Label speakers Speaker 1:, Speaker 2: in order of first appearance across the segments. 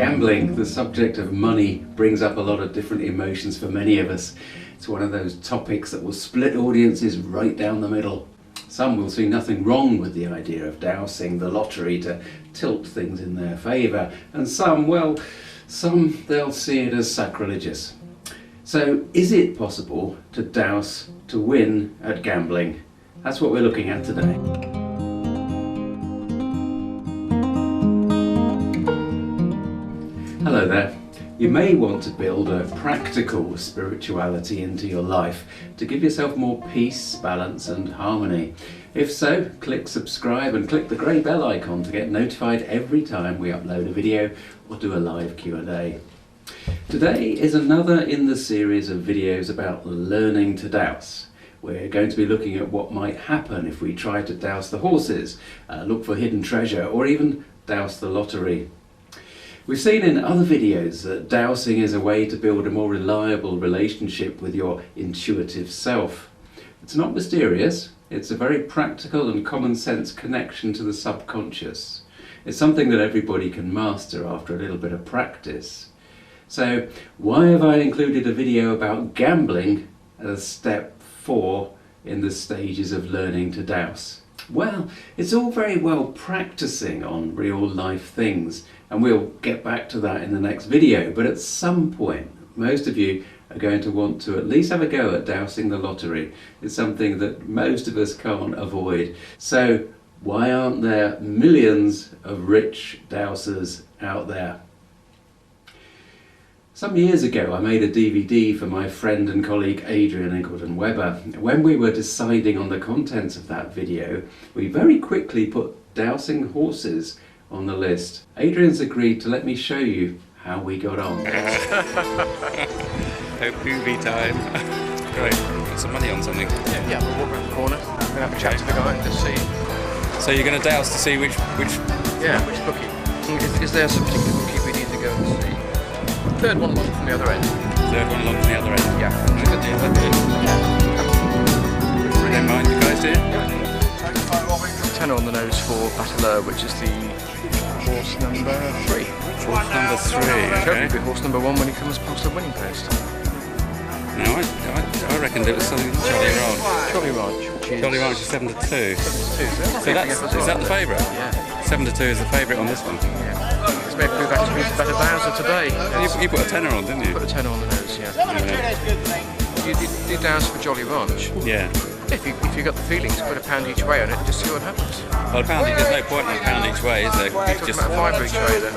Speaker 1: Gambling, the subject of money, brings up a lot of different emotions for many of us. It's one of those topics that will split audiences right down the middle. Some will see nothing wrong with the idea of dowsing the lottery to tilt things in their favour, and some they'll see it as sacrilegious. So is it possible to dowse to win at gambling? That's what we're looking at today. Hello there. You may want to build a practical spirituality into your life to give yourself more peace, balance and harmony. If so, click subscribe and click the grey bell icon to get notified every time we upload a video or do a live Q&A. Today is another in the series of videos about learning to dowse. We're going to be looking at what might happen if we try to dowse the horses, look for hidden treasure or even dowse the lottery. We've seen in other videos that dowsing is a way to build a more reliable relationship with your intuitive self. It's not mysterious, it's a very practical and common sense connection to the subconscious. It's something that everybody can master after a little bit of practice. So why have I included a video about gambling as step 4 in the stages of learning to dowse? Well, it's all very well practicing on real life things, and we'll get back to that in the next video, but at some point most of you are going to want to at least have a go at dowsing the lottery. It's something that most of us can't avoid. So why aren't there millions of rich dowsers out there? Some years ago I made a DVD for my friend and colleague Adrian Weber. When we were deciding on the contents of that video, we very quickly put dowsing horses on the list. Adrian's agreed to let me show you how we got on.
Speaker 2: Movie time. Great. Put some money on something.
Speaker 3: Yeah, we'll walk around the corner. We're going to have a chat to the guy and just see.
Speaker 2: So you're going to dowse to see which...
Speaker 3: Yeah, which bookie. Is there some particular bookie we need to go and see? Third one along from the other end.
Speaker 2: Third one along from the other end?
Speaker 3: Yeah.
Speaker 2: Right, let's do it. Don't mind, you guys do it?
Speaker 3: Tenner on the nose for Battler, which is the horse number 3.
Speaker 2: Horse number 3, okay.
Speaker 3: It'll be horse number 1 when he comes past the winning post.
Speaker 2: No, I reckoned it was something Jolly Ranch.
Speaker 3: Jolly Ranch, which is...
Speaker 2: Jolly Ranch is 7 to 2.
Speaker 3: 7 to 2.
Speaker 2: So is that the favourite?
Speaker 3: Yeah.
Speaker 2: 7 to 2 is the favourite on this one.
Speaker 3: Yeah. It's maybe we've actually been better dowser today.
Speaker 2: You put a tenner on, didn't you?
Speaker 3: Put a tenner on the nose, yeah. You dowse for Jolly Ranch.
Speaker 2: Yeah.
Speaker 3: If you got the feelings, put £1 each way on it and just see what happens.
Speaker 2: Well, there's no point in £1 each way, is there?
Speaker 3: You're talking about £5 each way then.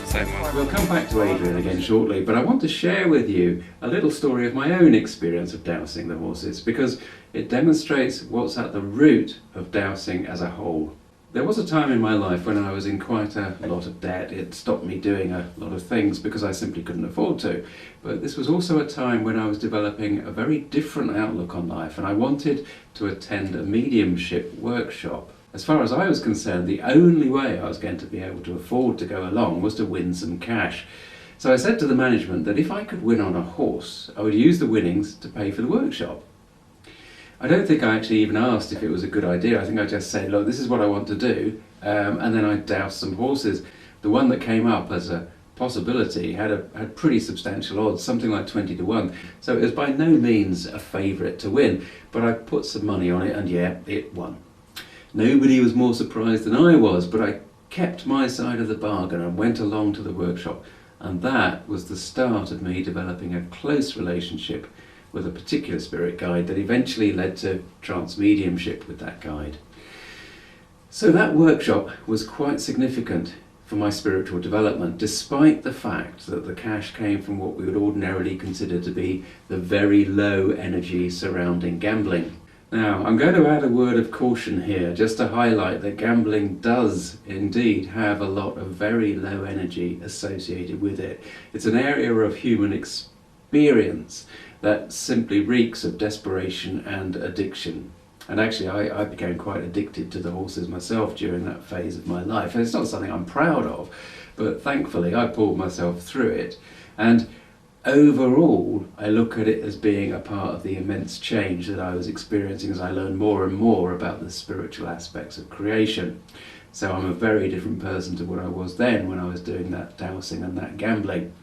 Speaker 2: Same one.
Speaker 1: We'll come back to Adrian again shortly, but I want to share with you a little story of my own experience of dowsing the horses, because it demonstrates what's at the root of dowsing as a whole. There was a time in my life when I was in quite a lot of debt. It stopped me doing a lot of things because I simply couldn't afford to. But this was also a time when I was developing a very different outlook on life, and I wanted to attend a mediumship workshop. As far as I was concerned, the only way I was going to be able to afford to go along was to win some cash. So I said to the management that if I could win on a horse, I would use the winnings to pay for the workshop. I don't think I actually even asked if it was a good idea. I think I just said, look, this is what I want to do, and then I doused some horses. The one that came up as a possibility had pretty substantial odds, something like 20 to 1. So it was by no means a favourite to win, but I put some money on it and yeah, it won. Nobody was more surprised than I was, but I kept my side of the bargain and went along to the workshop, and that was the start of me developing a close relationship with a particular spirit guide that eventually led to trance mediumship with that guide. So that workshop was quite significant for my spiritual development, despite the fact that the cash came from what we would ordinarily consider to be the very low energy surrounding gambling. Now, I'm going to add a word of caution here, just to highlight that gambling does indeed have a lot of very low energy associated with it. It's an area of human experience that simply reeks of desperation and addiction. And actually I became quite addicted to the horses myself during that phase of my life. And it's not something I'm proud of, but thankfully I pulled myself through it. And overall, I look at it as being a part of the immense change that I was experiencing as I learned more and more about the spiritual aspects of creation. So I'm a very different person to what I was then when I was doing that dowsing and that gambling.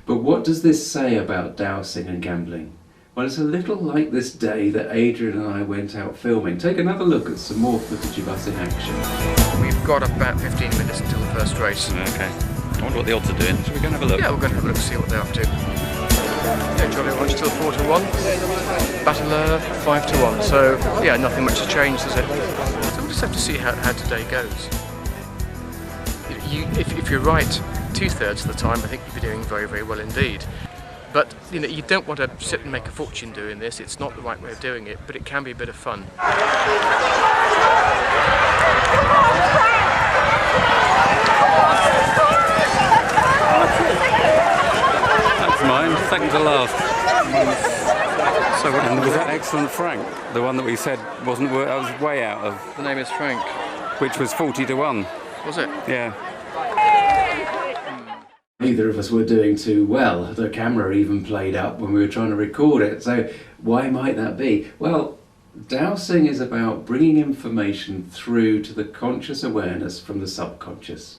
Speaker 1: But what does this say about dowsing and gambling? Well, it's a little like this day that Adrian and I went out filming. Take another look at some more footage of us in action.
Speaker 3: We've got about 15 minutes until the first race.
Speaker 2: Okay. I wonder what the odds are doing. Shall we go and have a look?
Speaker 3: Yeah, we're going to have a look, see what they're up to. Yeah, Jolly Orange still 4-1. Battler 5-1. So yeah, nothing much has changed, has it? So we'll just have to see how today goes. If you're right 2/3 of the time, I think you'll be doing very, very well indeed. But you know, you don't want to sit and make a fortune doing this. It's not the right way of doing it, but it can be a bit of fun.
Speaker 2: That's mine, second to last. So, and was that excellent Frank? The one that we said wasn't worth, I was way out of.
Speaker 3: The name is Frank.
Speaker 2: Which was 40-1.
Speaker 3: Was it?
Speaker 2: Yeah.
Speaker 1: Neither of us were doing too well. The camera even played up when we were trying to record it. So why might that be? Well, dowsing is about bringing information through to the conscious awareness from the subconscious.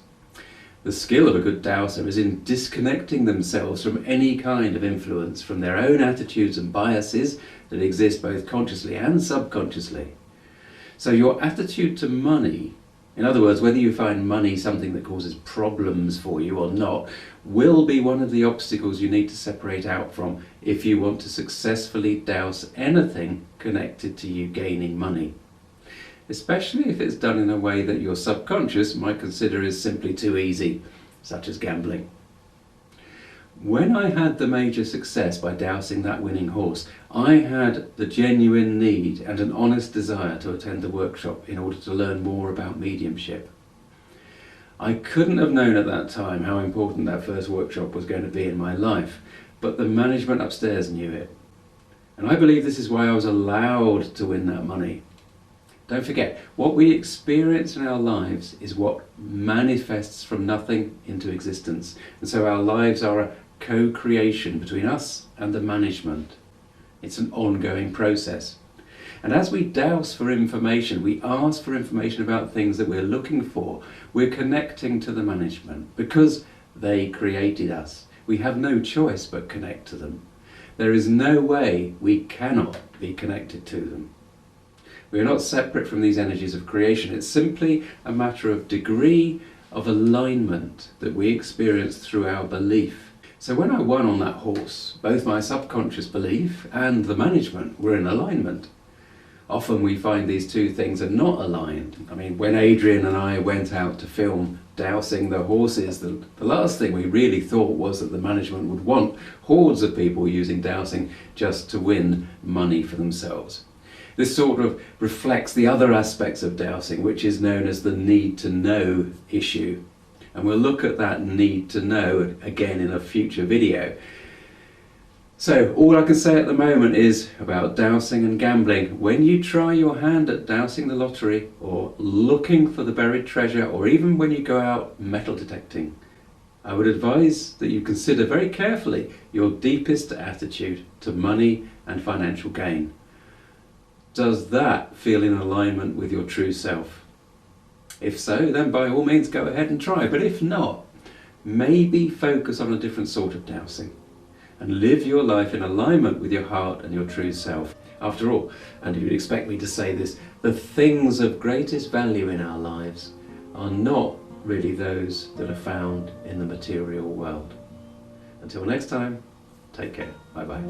Speaker 1: The skill of a good dowser is in disconnecting themselves from any kind of influence, from their own attitudes and biases that exist both consciously and subconsciously. So your attitude to money, in other words, whether you find money something that causes problems for you or not, will be one of the obstacles you need to separate out from if you want to successfully dowse anything connected to you gaining money. Especially if it's done in a way that your subconscious might consider is simply too easy, such as gambling. When I had the major success by dowsing that winning horse, I had the genuine need and an honest desire to attend the workshop in order to learn more about mediumship. I couldn't have known at that time how important that first workshop was going to be in my life, but the management upstairs knew it. And I believe this is why I was allowed to win that money. Don't forget, what we experience in our lives is what manifests from nothing into existence. And so our lives are a co-creation between us and the management. It's an ongoing process. And as we dowse for information, we ask for information about things that we're looking for. We're connecting to the management because they created us. We have no choice but connect to them. There is no way we cannot be connected to them. We are not separate from these energies of creation. It's simply a matter of degree of alignment that we experience through our belief. So when I won on that horse, both my subconscious belief and the management were in alignment. Often we find these two things are not aligned. I mean, when Adrian and I went out to film dowsing the horses, the last thing we really thought was that the management would want hordes of people using dowsing just to win money for themselves. This sort of reflects the other aspects of dowsing, which is known as the need to know issue. And we'll look at that need to know again in a future video. So all I can say at the moment is about dowsing and gambling. When you try your hand at dowsing the lottery or looking for the buried treasure, or even when you go out metal detecting, I would advise that you consider very carefully your deepest attitude to money and financial gain. Does that feel in alignment with your true self? If so, then by all means go ahead and try. But if not, maybe focus on a different sort of dowsing and live your life in alignment with your heart and your true self. After all, and you'd expect me to say this, the things of greatest value in our lives are not really those that are found in the material world. Until next time, take care. Bye-bye.